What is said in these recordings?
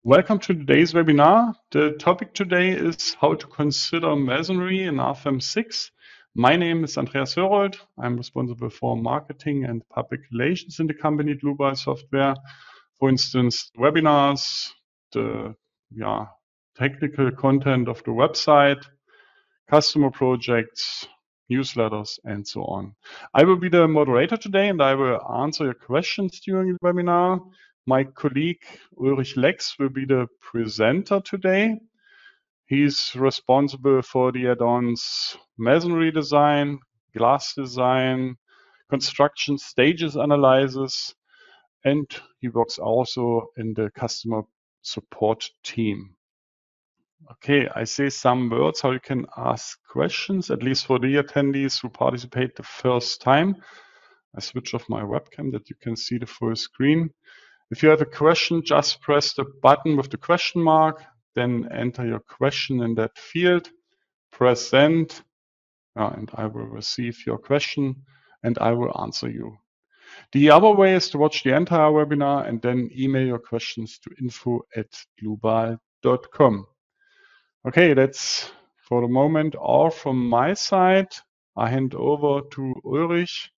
Welcome to today's webinar. The topic today is how to consider masonry in Rfem 6. My name is Andreas Hörold. I'm responsible for marketing and public relations in the company Dlubal Software. For instance, webinars, the technical content of the website, customer projects, newsletters, and so on. I will be the moderator today and I will answer your questions during the webinar. My colleague Ulrich Lex will be the presenter today. He's responsible for the add-ons masonry design, glass design, construction stages analysis, and he works also in the customer support team. Okay, I say some words how you can ask questions, at least for the attendees who participate the first time. I switch off my webcam that you can see the full screen. If you have a question, just press the button with the question mark, then enter your question in that field, press send, and I will receive your question and I will answer you. The other way is to watch the entire webinar and then email your questions to info@dlubal.com. Okay, that's for the moment all from my side. I hand over to Ulrich.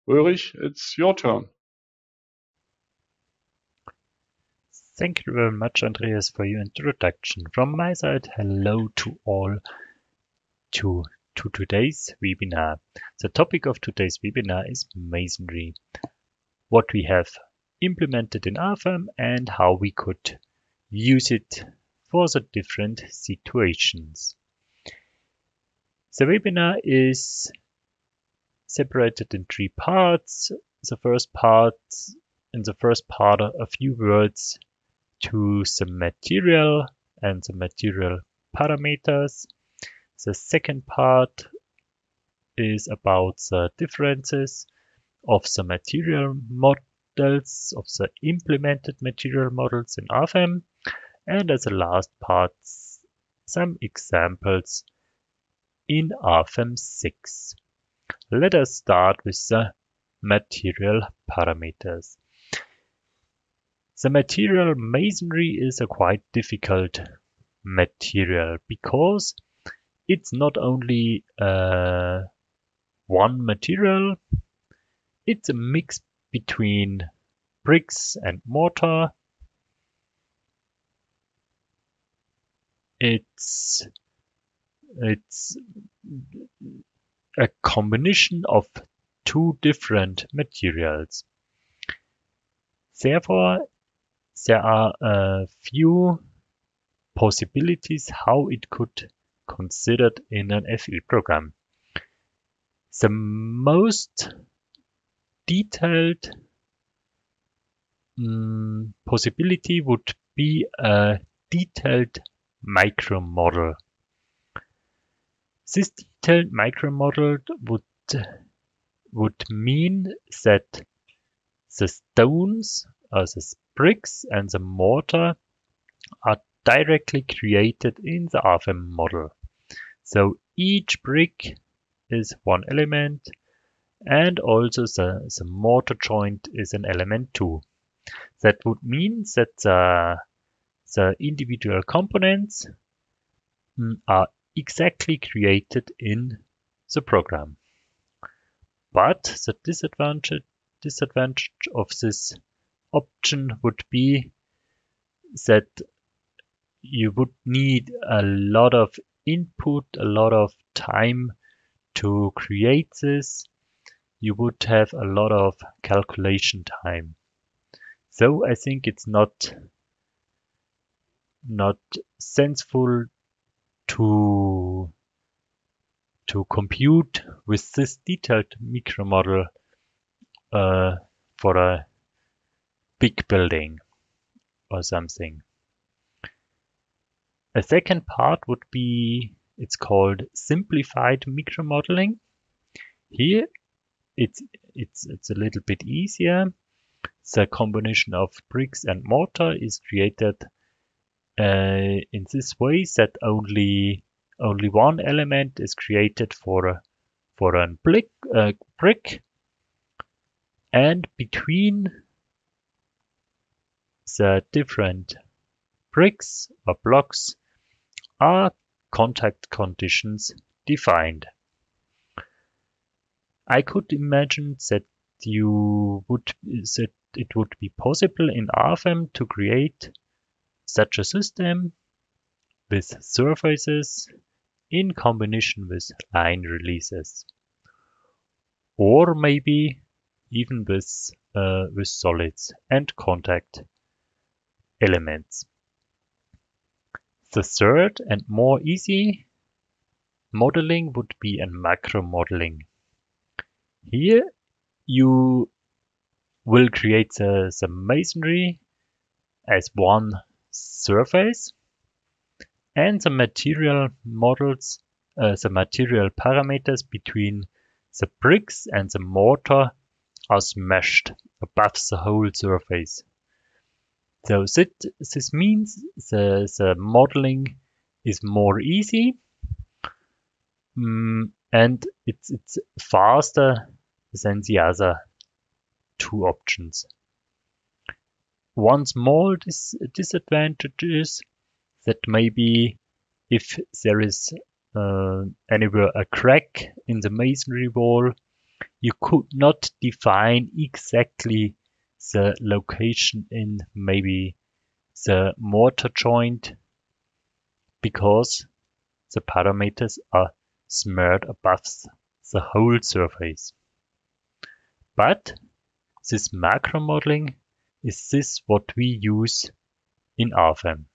Ulrich, it's your turn. Thank you very much, Andreas, for your introduction. From my side, hello to all to today's webinar. The topic of today's webinar is masonry. What we have implemented in Rfem and how we could use it for the different situations. The webinar is separated in three parts. In the first part, a few words to the material and the material parameters. The second part is about the differences of the material models, of the implemented material models in Rfem. And as the last part, some examples in Rfem 6. Let us start with the material parameters. The material masonry is a quite difficult material because it's not only one material, it's a mix between bricks and mortar. It's a combination of two different materials. Therefore, there are a few possibilities how it could considered in an FE program. The most detailed possibility would be a detailed micromodel. This detailed micromodel would mean that the stones, the bricks and the mortar are directly created in the Rfem model. So each brick is one element and also the mortar joint is an element too. That would mean that the individual components are exactly created in the program. But the disadvantage of this option would be that you would need a lot of input, a lot of time to create this. You would have a lot of calculation time. So I think it's not sensible to compute with this detailed micromodel for a big building or something. A second part would be, it's called simplified micromodeling. Here it's a little bit easier. The combination of bricks and mortar is created in this way that only one element is created for a brick, and between the different bricks or blocks are contact conditions defined. I could imagine that it would be possible in Rfem to create such a system with surfaces in combination with line releases, or maybe even with solids and contact elements. The third and more easy modeling would be a macro modeling. Here you will create the masonry as one surface, and the material models, the material parameters between the bricks and the mortar are smashed above the whole surface. So this means the modeling is more easy, and it's faster than the other two options. One small disadvantage is that maybe if there is anywhere a crack in the masonry wall, you could not define exactly the location in maybe the mortar joint because the parameters are smeared above the whole surface. But this macro modeling is what we use in Rfem.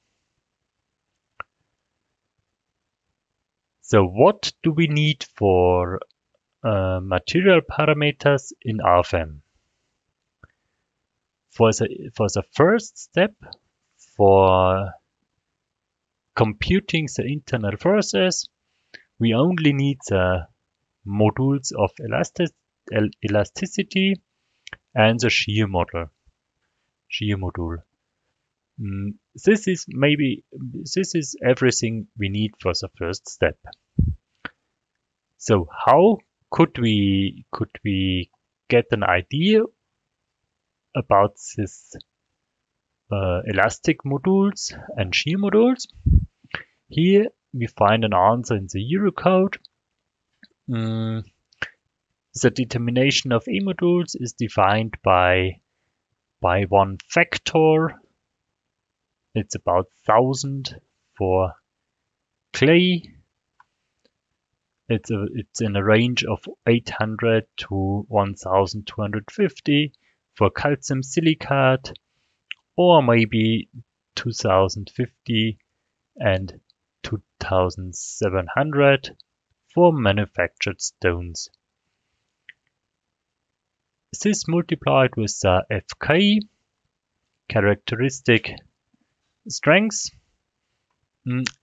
So what do we need for material parameters in Rfem? For the first step, for computing the internal forces, we only need the modules of elasticity and the shear module. This is everything we need for the first step. So how could we get an idea about this elastic modules and shear modules? Here we find an answer in the Eurocode. The determination of E modules is defined by one factor. It's about 1000 for clay. It's in a range of 800 to 1250 for calcium silicate, or maybe 2050 and 2700 for manufactured stones. This multiplied with the FK characteristic strength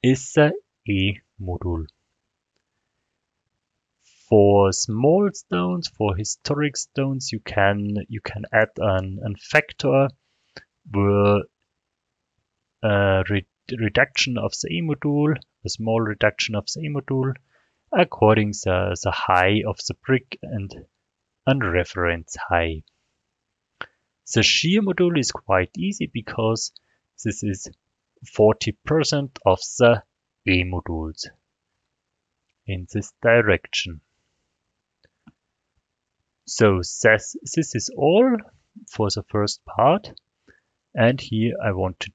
is the E module. For small stones, for historic stones, you can add an factor where reduction of the E module, a small reduction of the E module, according to the height of the brick and reference height. The shear module is quite easy because this is 40% of the E modules in this direction. So this is all for the first part, and here I want to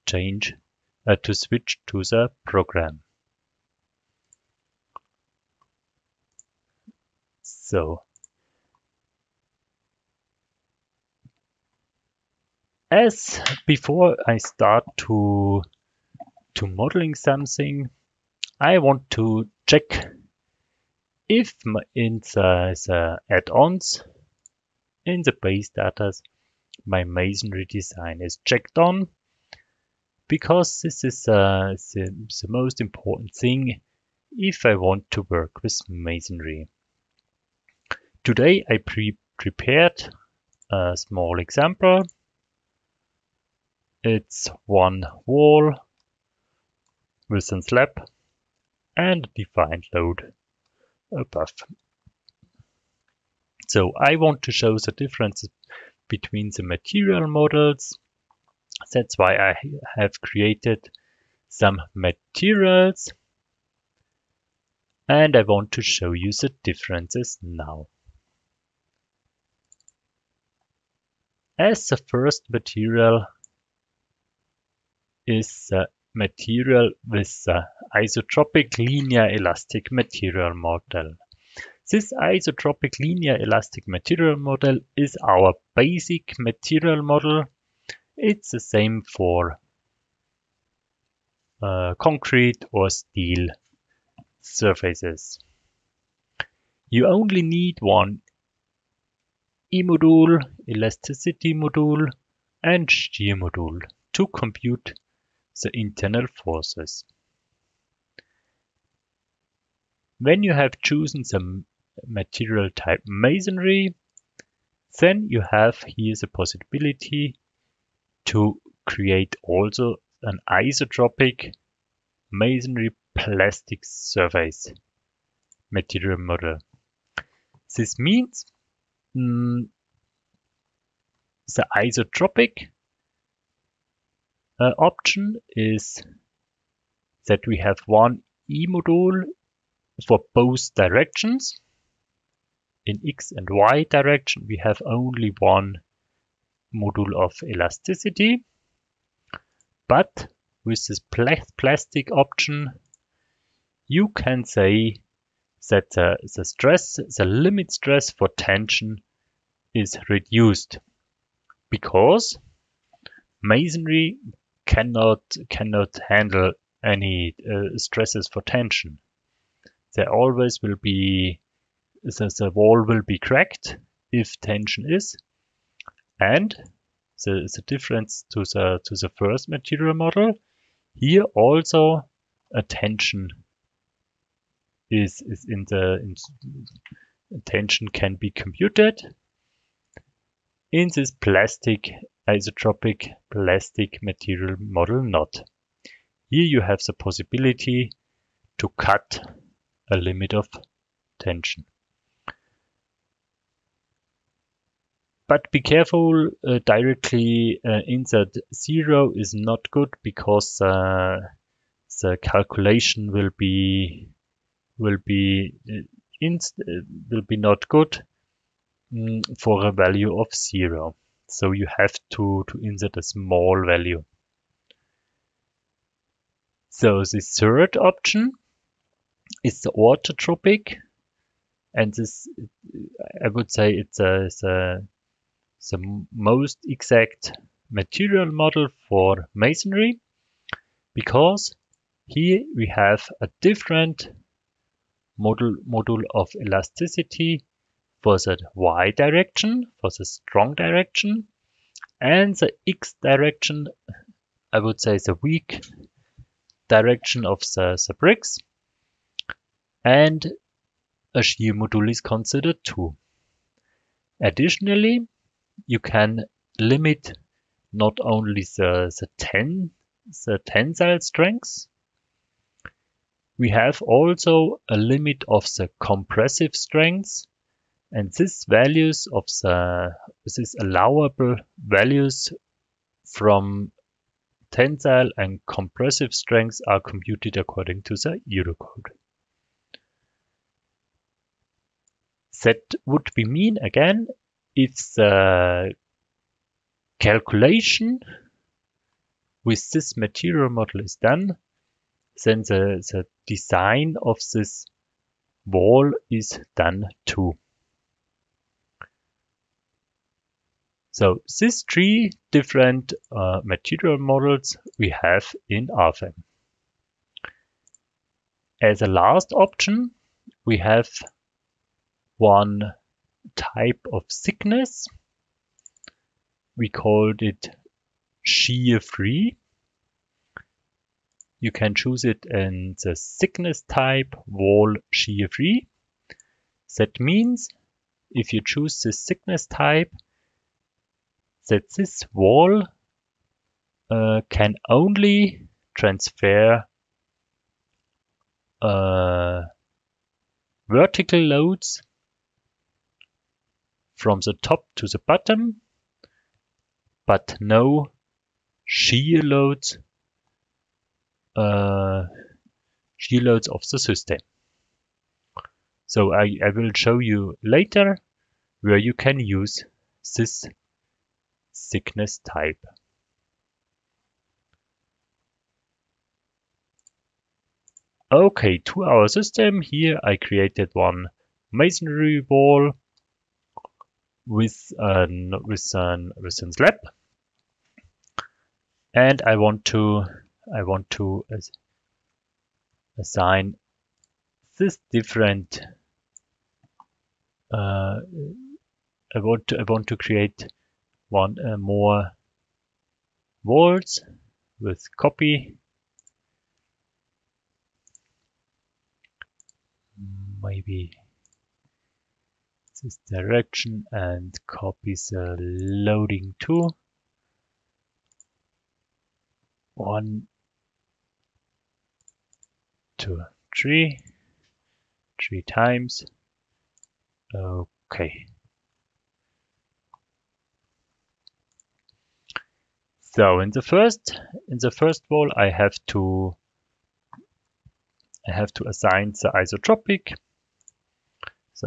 switch to the program. So as before I start to modeling something, I want to check if in the add-ons in the base data my masonry design is checked on, because this is the most important thing if I want to work with masonry. Today I prepared a small example. It's one wall with a slab and a defined load above. So I want to show the differences between the material models. That's why I have created some materials, and I want to show you the differences now. As the first material is the material with the isotropic linear elastic material model. This isotropic linear elastic material model is our basic material model. It's the same for concrete or steel surfaces. You only need one E-module, elasticity module, and shear module to compute the internal forces. When you have chosen the material type masonry, then you have here the possibility to create also an isotropic masonry plastic surface material model. This means the isotropic option is that we have one E-module for both directions. In X and Y direction, we have only one module of elasticity, but with this plastic option, you can say that the limit stress for tension is reduced, because masonry cannot handle any stresses for tension. There always will be the wall will be cracked if tension is, and the difference to the first material model, here also a tension is in the tension can be computed. In this plastic isotropic plastic material model not. Here you have the possibility to cut a limit of tension. But be careful, directly insert 0 is not good, because the calculation will be not good for a value of 0. So you have to insert a small value. So the third option is the orthotropic, and this, I would say, it's the most exact material model for masonry, because here we have a different module of elasticity for the Y direction, for the strong direction, and the X direction, I would say the weak direction of the bricks, and a shear module is considered too. Additionally, you can limit not only the tensile strength, we have also a limit of the compressive strength, and these allowable values from tensile and compressive strengths are computed according to the Eurocode. That would be mean again, if the calculation with this material model is done, then the design of this wall is done too. So these three different material models we have in Rfem. As a last option, we have one type of thickness. We called it shear-free. You can choose it in the thickness type wall shear-free. That means if you choose the thickness type, that this wall can only transfer vertical loads from the top to the bottom, but no shear loads shear loads of the system. So I will show you later where you can use this thickness type. Okay, to our system. Here I created one masonry wall with an slab, and I want to assign this different. I want to create one more walls with copy. Maybe this direction and copy the loading too. 1, 2, 3 times. Okay. So in the first wall I have to assign the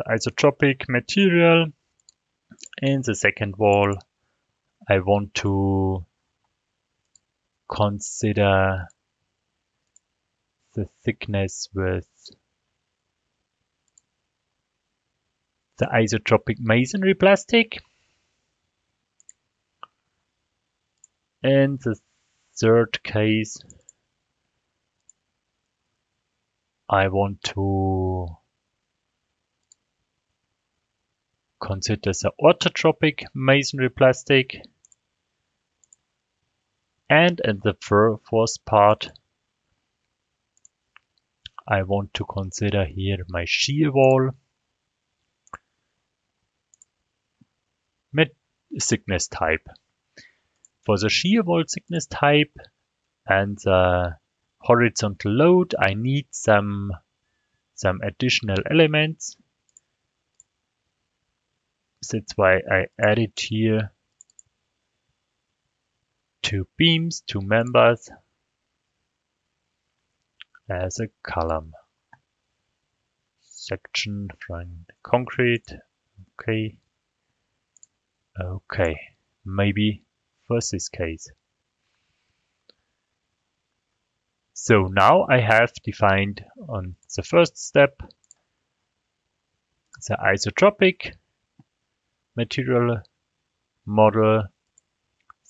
isotropic material. In the second wall I want to consider the thickness with the isotropic masonry plastic. In the third case, I want to consider the orthotropic masonry plastic. And in the fourth part, I want to consider here my shear wall thickness type. For the shear wall thickness type and the horizontal load, I need some additional elements. That's why I added here 2 beams, 2 members as a column. Section from concrete. Okay, maybe for this case. So now I have defined on the first step the isotropic material model,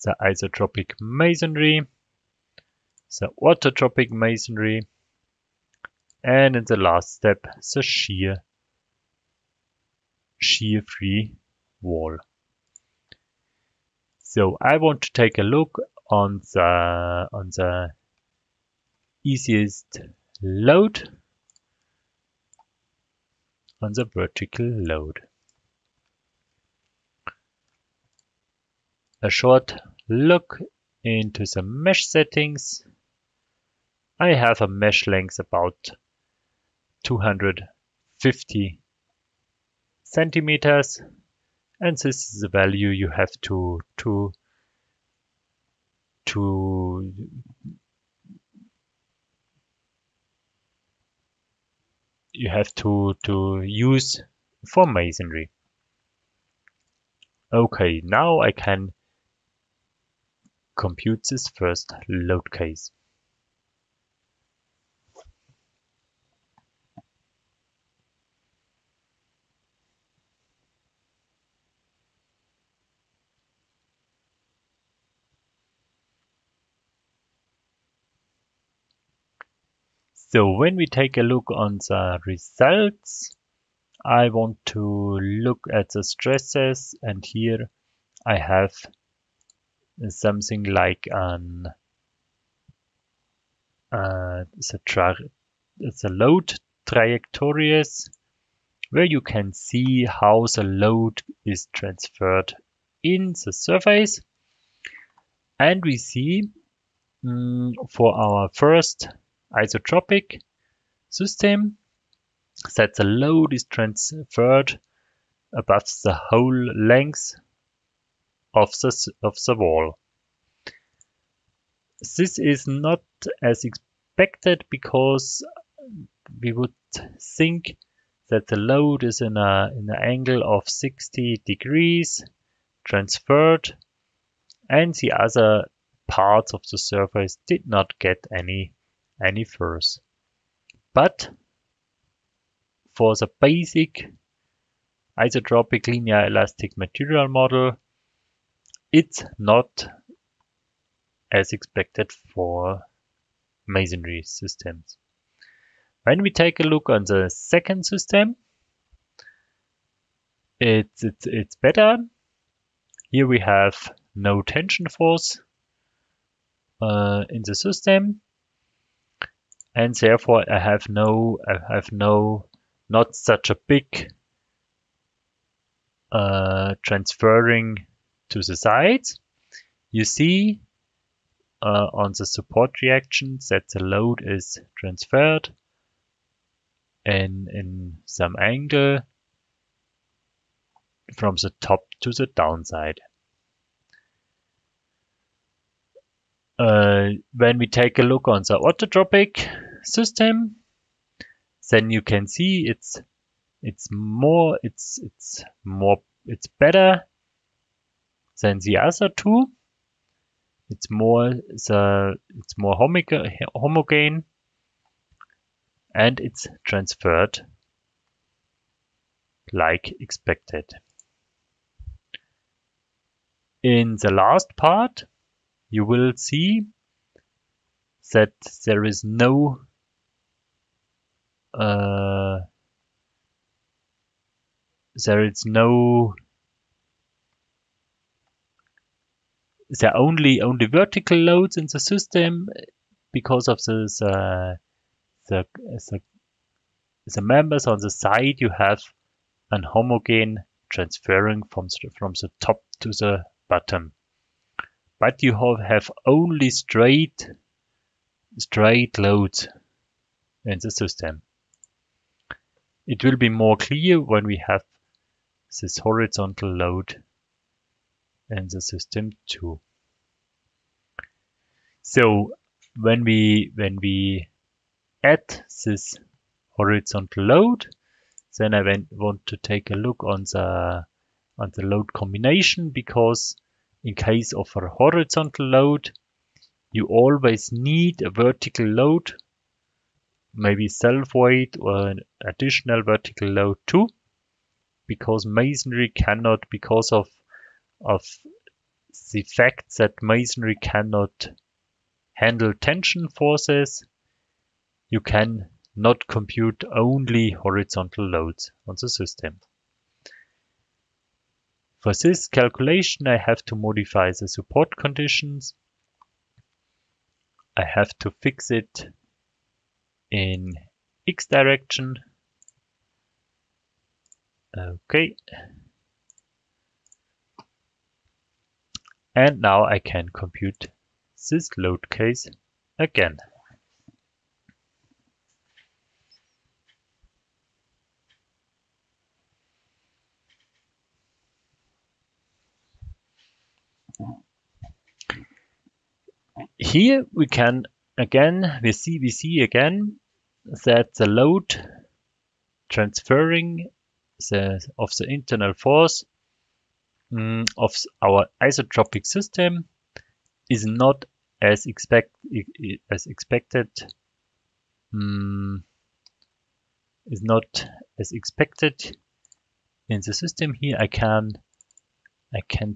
the isotropic masonry, the orthotropic masonry, and in the last step the shear-free wall. So I want to take a look on the easiest load, on the vertical load. A short look into the mesh settings. I have a mesh length about 250 centimeters, and this is the value you have to use for masonry. Okay, now I can compute this first load case. So when we take a look on the results, I want to look at the stresses, and here I have something like the load trajectories, where you can see how the load is transferred in the surface. And we see for our first isotropic system that the load is transferred above the whole length of the wall. This is not as expected because we would think that the load is in an angle of 60 degrees transferred, and the other parts of the surface did not get any force. But for the basic isotropic linear elastic material model, it's not as expected for masonry systems. When we take a look on the second system, it's better. Here we have no tension force in the system, and therefore I have not such a big transferring to the sides. You see on the support reactions that the load is transferred in some angle from the top to the downside. When we take a look on the orthotropic system, then you can see it's better than the other two. It's more homogeneous, and it's transferred like expected. In the last part, you will see that there is no there are only vertical loads in the system because of the members on the side. You have an homogeneous transferring from the top to the bottom, but you have only straight loads in the system. It will be more clear when we have this horizontal load in the system too. So when we add this horizontal load, then I want to take a look on the load combination, because in case of a horizontal load, you always need a vertical load, maybe self-weight or an additional vertical load too, because masonry cannot, because of the fact that masonry cannot handle tension forces, you can not compute only horizontal loads on the system. For this calculation, I have to modify the support conditions. I have to fix it in X direction. Okay. And now I can compute this load case again. Here we can again, we see again that the load transferring of the internal force of our isotropic system is not as expected. Is not as expected in the system. Here I can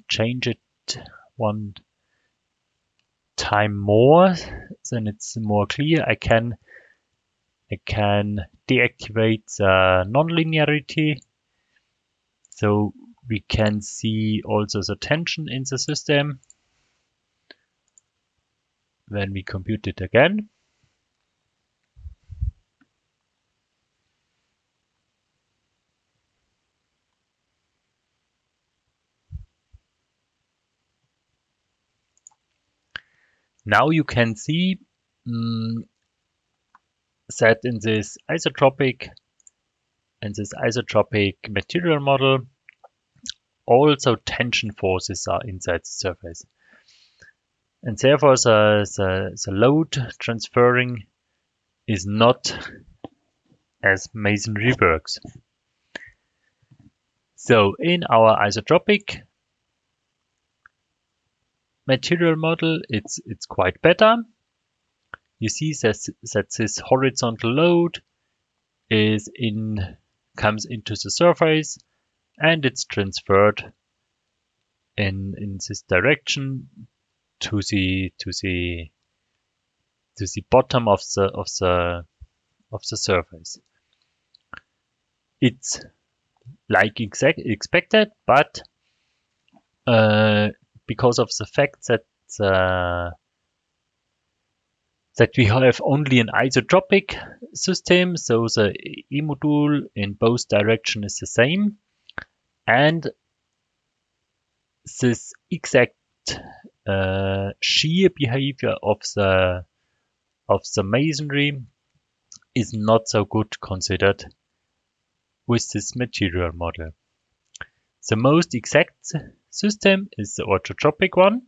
change it one time more, then it's more clear. I can deactivate the nonlinearity, so we can see also the tension in the system when we compute it again. Now you can see that in this isotropic material model, also tension forces are inside the surface, and therefore the load transferring is not as masonry works. So in our isotropic material model, it's quite better. You see that this horizontal load comes into the surface, and it's transferred in this direction to the bottom of the surface. It's like expected, but because of the fact that we have only an isotropic system, so the E-module in both directions is the same, and this exact shear behavior of the masonry is not so good considered with this material model. The most exact system is the orthotropic one.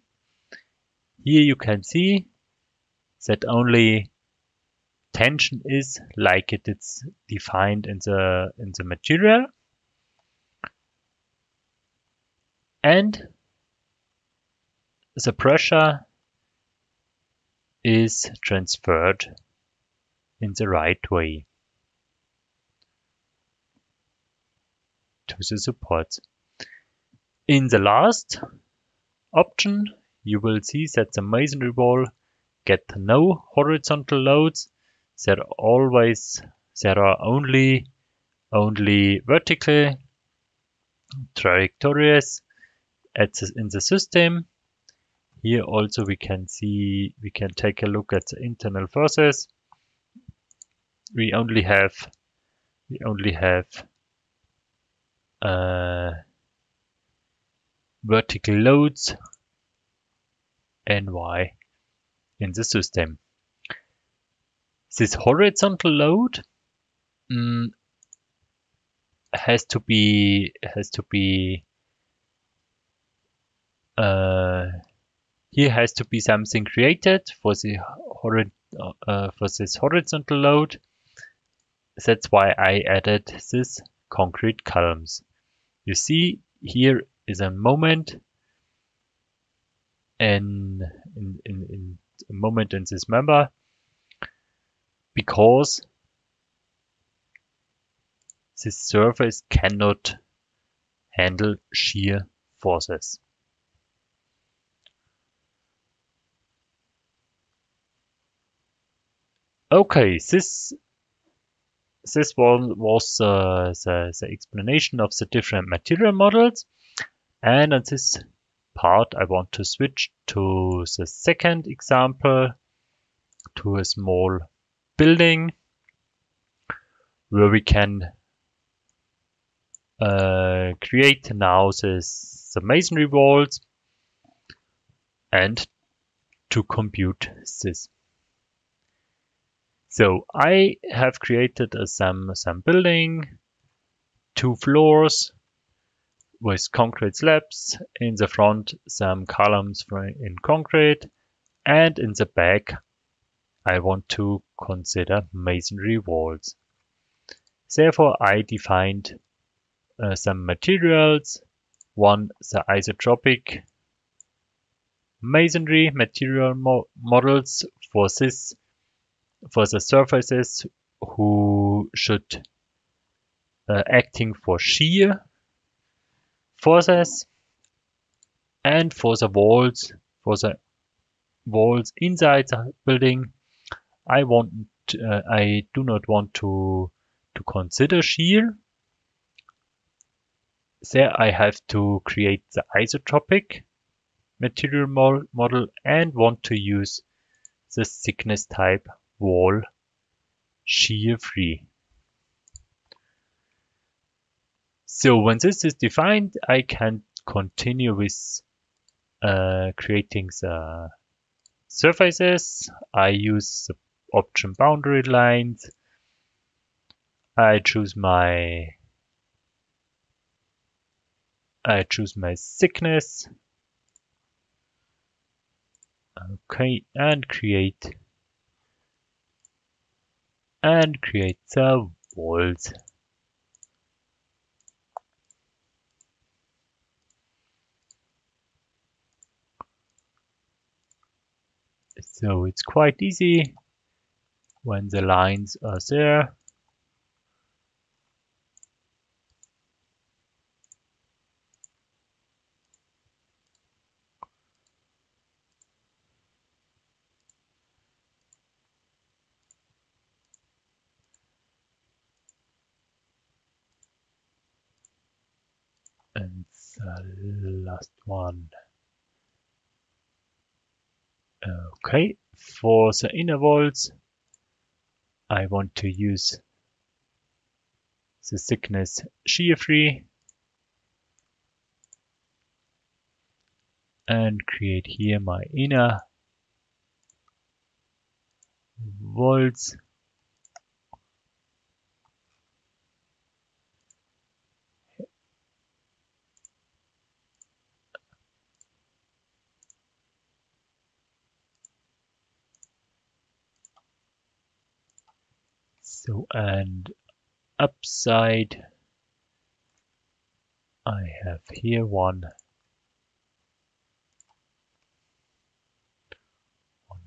Here you can see that only tension is like it's defined in the material, and the pressure is transferred in the right way to the supports. In the last option, you will see that the masonry wall get no horizontal loads. There are only vertical trajectories in the system. Here also we can take a look at the internal forces. We only have vertical loads NY in the system. This horizontal load has to be something created for this horizontal load. That's why I added this concrete columns. You see here is a moment in this member, because this surface cannot handle shear forces. Okay, this one was the explanation of the different material models, and on this part I want to switch to the second example, to a small building where we can create now the masonry walls and to compute this. So I have created some building, 2 floors with concrete slabs. In the front, some columns in concrete, and in the back I want to consider masonry walls. Therefore I defined some materials. One, the isotropic masonry material models for the surfaces who should acting for shear forces, and for the walls inside the building, I do not want to consider shear. There I have to create the isotropic material model and want to use the thickness type wall shear free. So when this is defined, I can continue with creating the surfaces. I use the option boundary lines. I choose my thickness. Okay, and create and create the walls. So it's quite easy when the lines are there. And the last one. Okay, for the inner walls, I want to use the thickness shear free and create here my inner walls. So, and upside, I have here one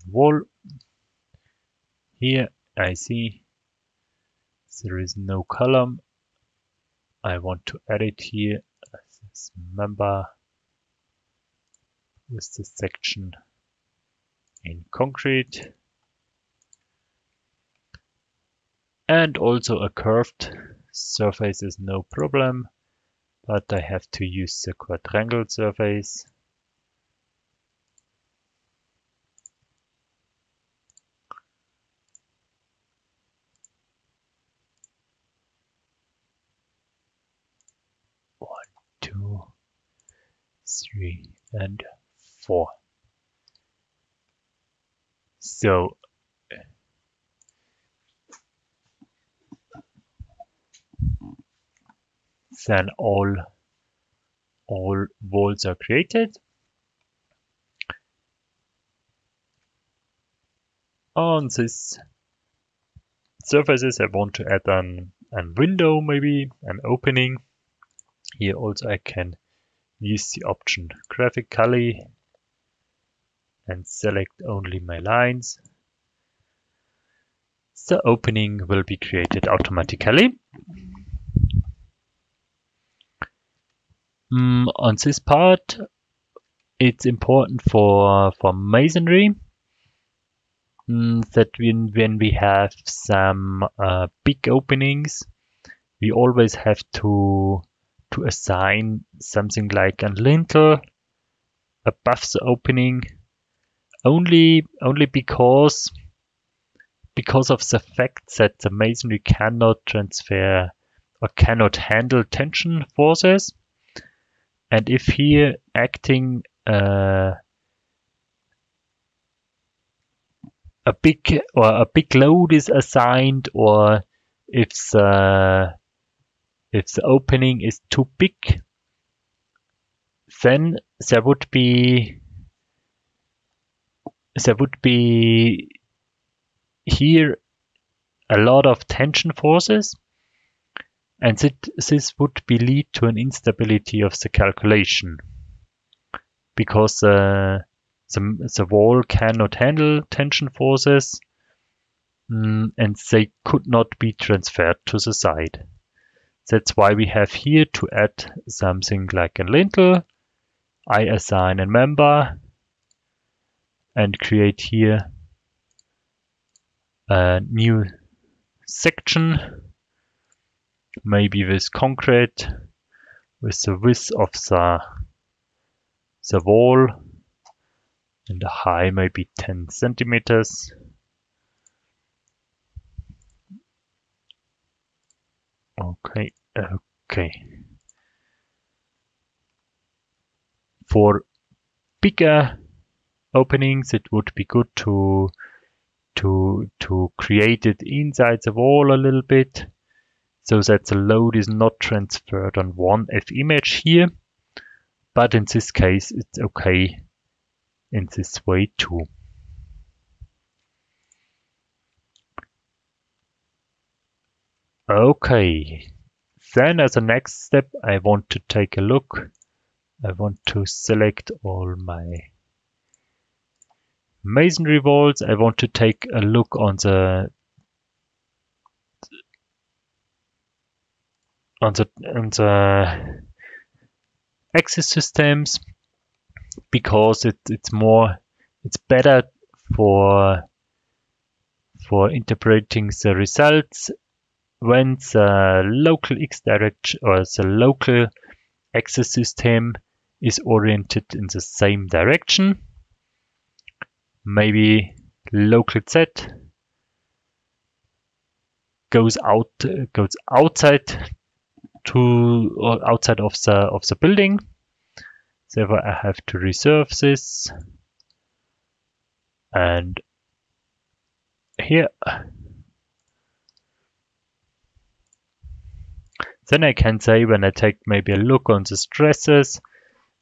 wall. Here I see there is no column. I want to add it here as this member with the section in concrete. And also a curved surface is no problem, but I have to use the quadrangle surface. One, two, three, and four. So then all walls are created. On this surfaces, I want to add a window, maybe an opening. Here also I can use the option graphically and select only my lines. The opening will be created automatically. On this part, it's important for masonry that when we have some big openings, we always have to assign something like a lintel above the opening, only because of the fact that the masonry cannot transfer or cannot handle tension forces. And if here acting a big load is assigned, or if the opening is too big, then there would be here a lot of tension forces, and this would lead to an instability of the calculation, because the wall cannot handle tension forces, and they could not be transferred to the side. That's why we have here to add something like a lintel. I assign a member and create here a new section, maybe with concrete, with the width of the wall, and the height maybe 10 centimeters. Okay. For bigger openings, it would be good to create it inside the wall a little bit, so that the load is not transferred on one F image here. But in this case, it's okay in this way too. Okay, then as a next step, I want to take a look. I want to select all my masonry walls. I want to take a look on the axis systems, because it's better for interpreting the results when the local x direction or the local axis system is oriented in the same direction. Maybe local z goes outside of the building. Therefore, I have to reserve this, and here. Then I can say, when I take maybe a look on the stresses,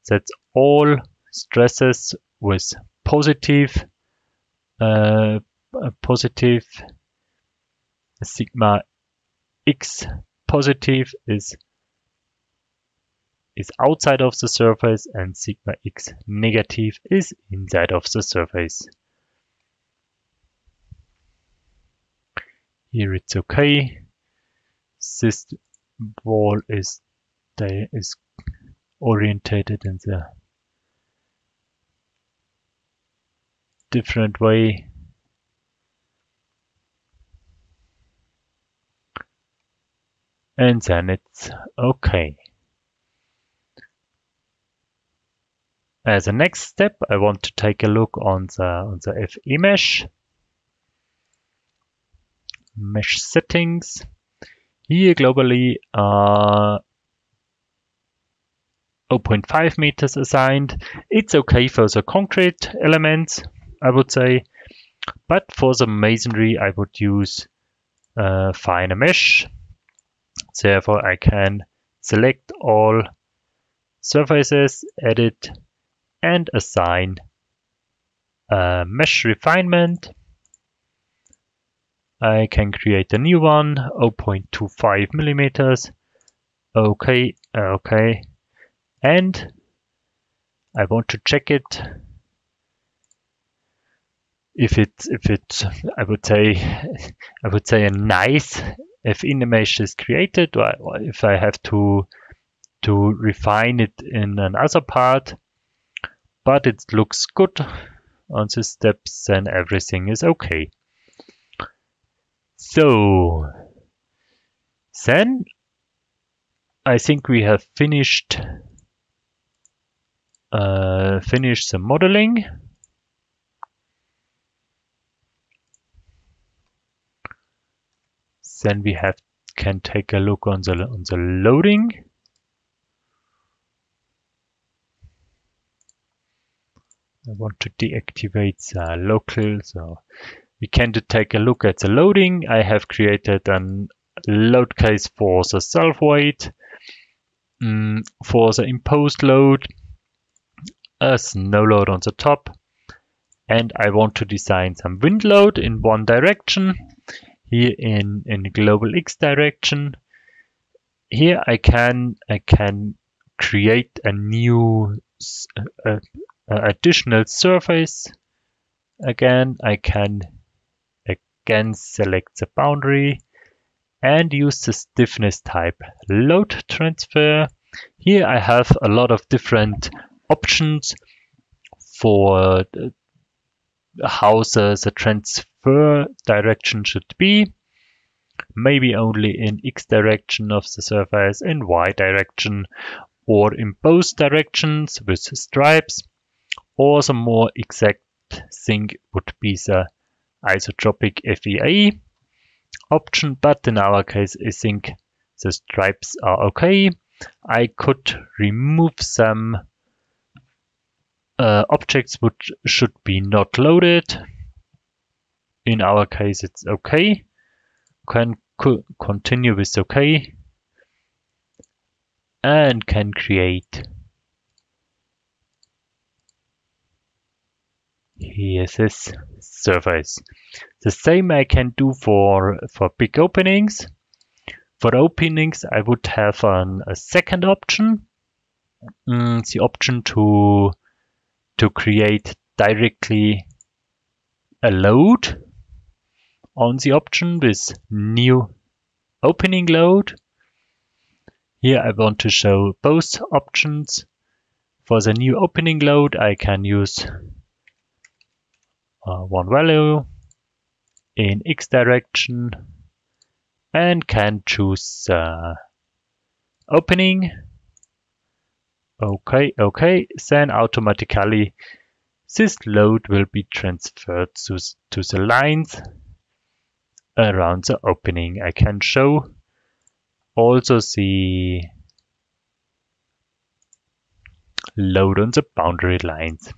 that all stresses with positive sigma x positive is outside of the surface, and sigma x negative is inside of the surface. Here it's okay. This wall is orientated in the different way. And then it's okay. As a next step, I want to take a look on the FE mesh settings. Here globally 0.5 meters assigned. It's okay for the concrete elements, I would say, but for the masonry I would use finer mesh. Therefore I can select all surfaces, edit, and assign mesh refinement. I can create a new one, 0.25 millimeters. Okay, okay. And I want to check it. If it's I would say a nice FE mesh is created, or if I have to refine it in another part, but it looks good on the steps, then everything is okay. So then I think we have finished the modeling. Then we can take a look on the loading. I want to deactivate the local, so we can take a look at the loading. I have created a load case for the self weight, for the imposed load, a snow load on the top, and I want to design some wind load in one direction. Here in global X direction. Here I can create a new additional surface. Again, I can select the boundary and use the stiffness type load transfer. Here I have a lot of different options for how the transfer direction should be. Maybe only in X direction of the surface, in Y direction, or in both directions with stripes. Or the more exact thing would be the isotropic FEA option, but in our case I think the stripes are okay. I could remove some objects which should be not loaded. In our case it's okay. Can continue with okay and can create here's this surface. The same I can do for big openings. For openings, I would have a second option, the option to create directly a load on the option with new opening load. Here I want to show both options. For the new opening load, I can use one value in X direction and can choose opening. Okay. Then automatically this load will be transferred to the lines around the opening. I can show also the load on the boundary lines.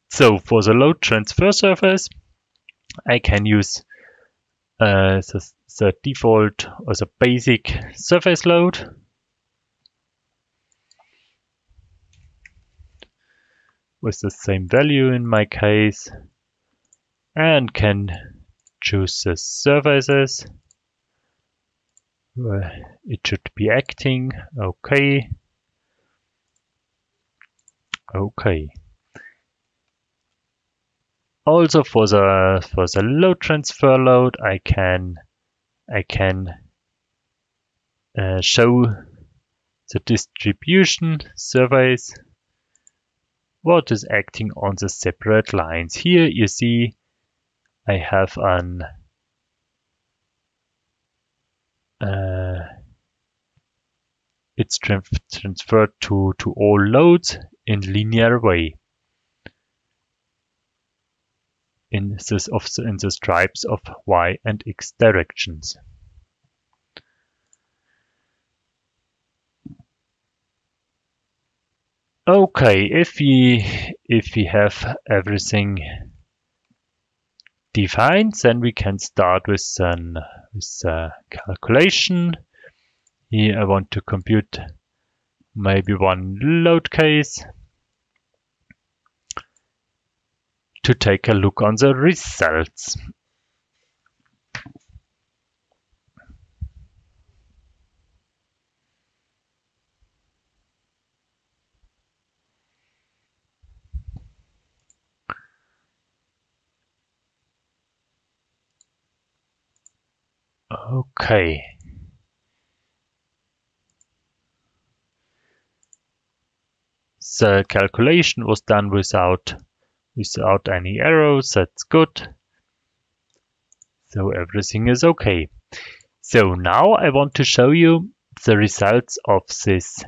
So for the load transfer surface, I can use the default or the basic surface load. With the same value in my case, and can choose the surfaces where it should be acting. Okay. Also for the load transfer load, I can show the distribution surface, what is acting on the separate lines. Here you see I have an it's transferred to all loads in linear way in the stripes of Y and X directions. Okay, if we have everything defined, then we can start with calculation. Here I want to compute maybe one load case to take a look on the results. Okay. The calculation was done without any errors. That's good. So everything is okay. So now I want to show you the results of this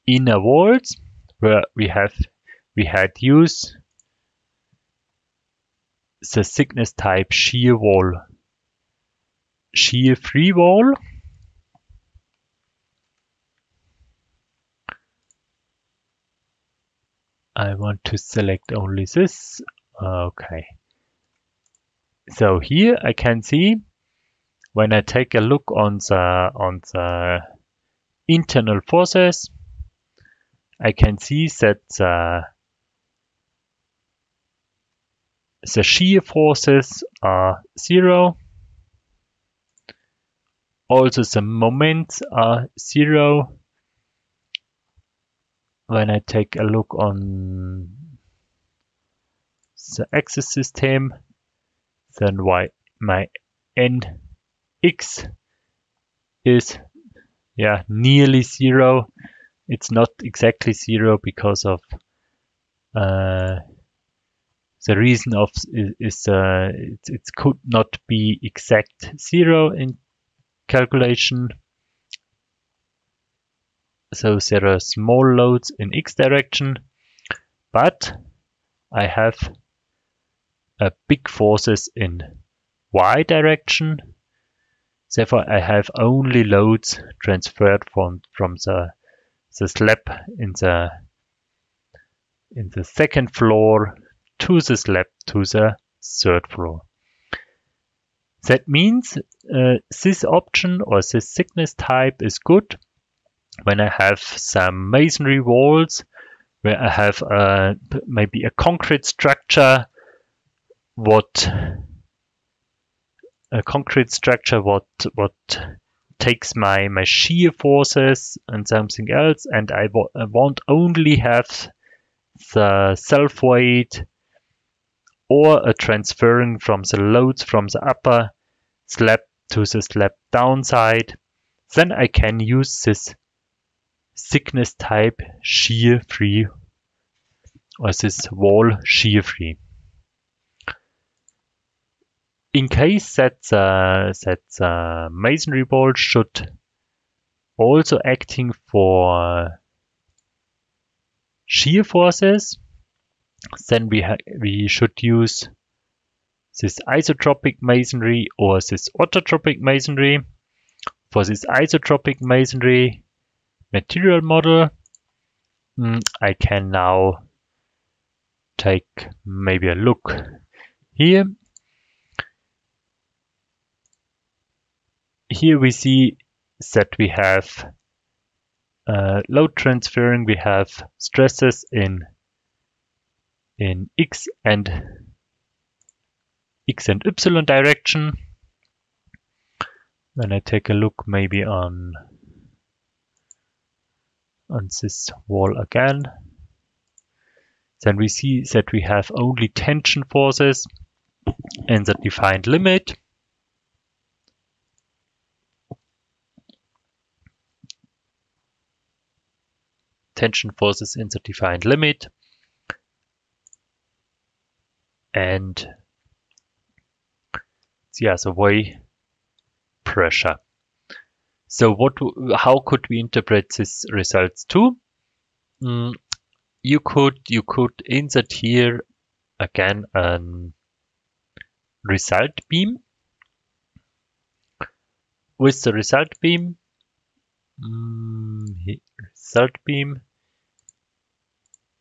inner walls, where we had used the thickness type shear wall, shear free wall. I want to select only this. Okay. So here I can see when I take a look on the internal forces, I can see that the shear forces are 0. Also the moments are 0. When I take a look on the axis system, then my nx is nearly 0. It's not exactly 0 because of the reason of is it could not be exact 0 in calculation. So there are small loads in X direction, but I have big forces in Y direction. Therefore, I have only loads transferred from the slab in the second floor to the slab to the third floor. That means this option or this thickness type is good when I have some masonry walls where I have maybe a concrete structure what a concrete structure what takes my shear forces and something else, and I won't only have the self weight or a transferring from the loads from the upper slab to the slab downside, then I can use this thickness type shear free, or this wall shear free. In case that the masonry wall should also acting for shear forces, then we should use this isotropic masonry or this orthotropic masonry. For this isotropic masonry material model, I can now take maybe a look here. Here we see that we have load transferring, we have stresses in X and Y direction. When I take a look maybe on this wall again, then we see that we have only tension forces in the defined limit. Tension forces in the defined limit, and the other way pressure. So how could we interpret these results too? You could insert here again a result beam. With the result beam,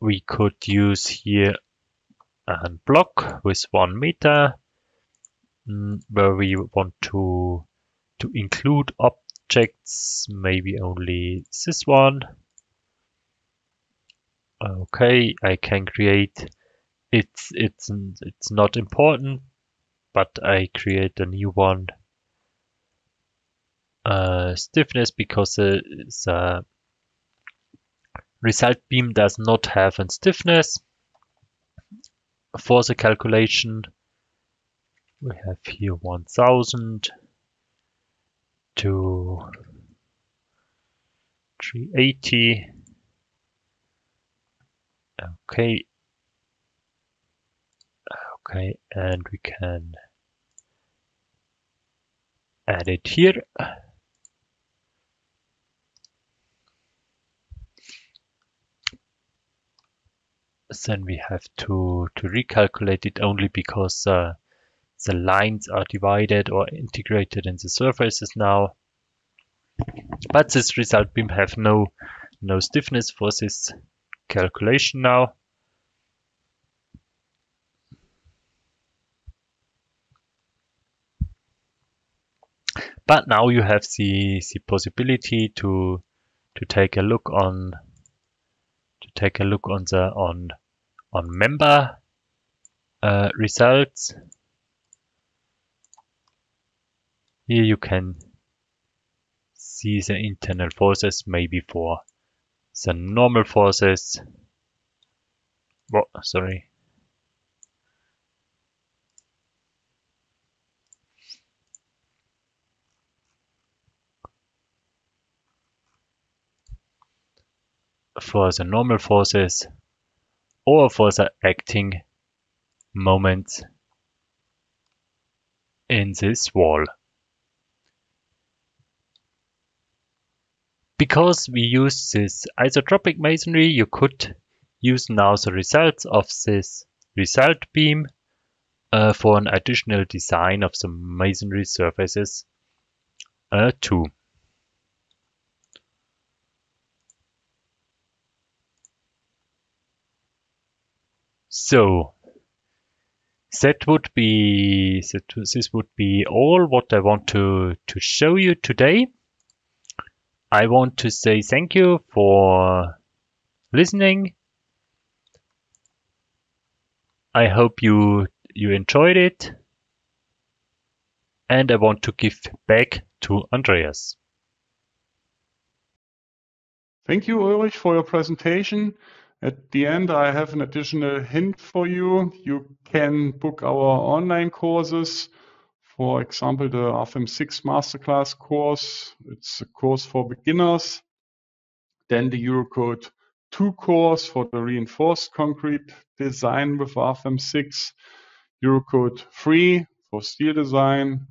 we could use here a block with 1 meter, where we want to include objects, maybe only this one. Okay, I can create, it's not important, but I create a new one. Stiffness, because the result beam does not have a stiffness for the calculation. We have here 1000 to 380. Okay, and we can add it here. Then we have to recalculate it only because the lines are divided or integrated in the surfaces now. But this result beam have no stiffness for this calculation now. But now you have the possibility to take a look on member results. Here you can see the internal forces, maybe for the normal forces. Oh, sorry. For the normal forces or for the acting moments in this wall. Because we use this isotropic masonry, you could use now the results of this result beam for an additional design of the masonry surfaces too. So this would be all what I want to show you today. I want to say thank you for listening. I hope you enjoyed it. and I want to give back to Andreas. Thank you, Ulrich, for your presentation. At the end, I have an additional hint for you. You can book our online courses. For example, the Rfem 6 Masterclass course. It's a course for beginners. Then the Eurocode 2 course for the reinforced concrete design with Rfem 6. Eurocode 3 for steel design.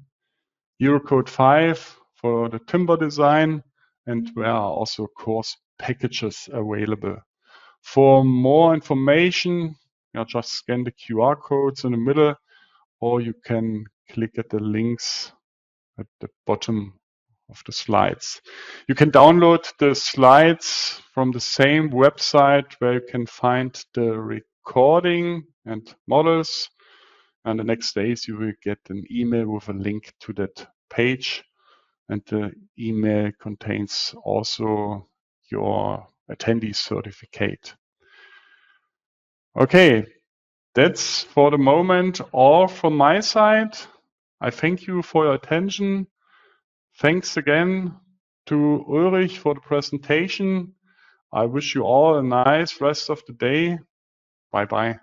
Eurocode 5 for the timber design. And there are also course packages available. For more information, just scan the QR codes in the middle, or you can click at the links at the bottom of the slides. You can download the slides from the same website where you can find the recording and models. And the next days you will get an email with a link to that page. And the email contains also your attendee certificate. Okay, that's for the moment all from my side. I thank you for your attention. Thanks again to Ulrich for the presentation. I wish you all a nice rest of the day. Bye-bye.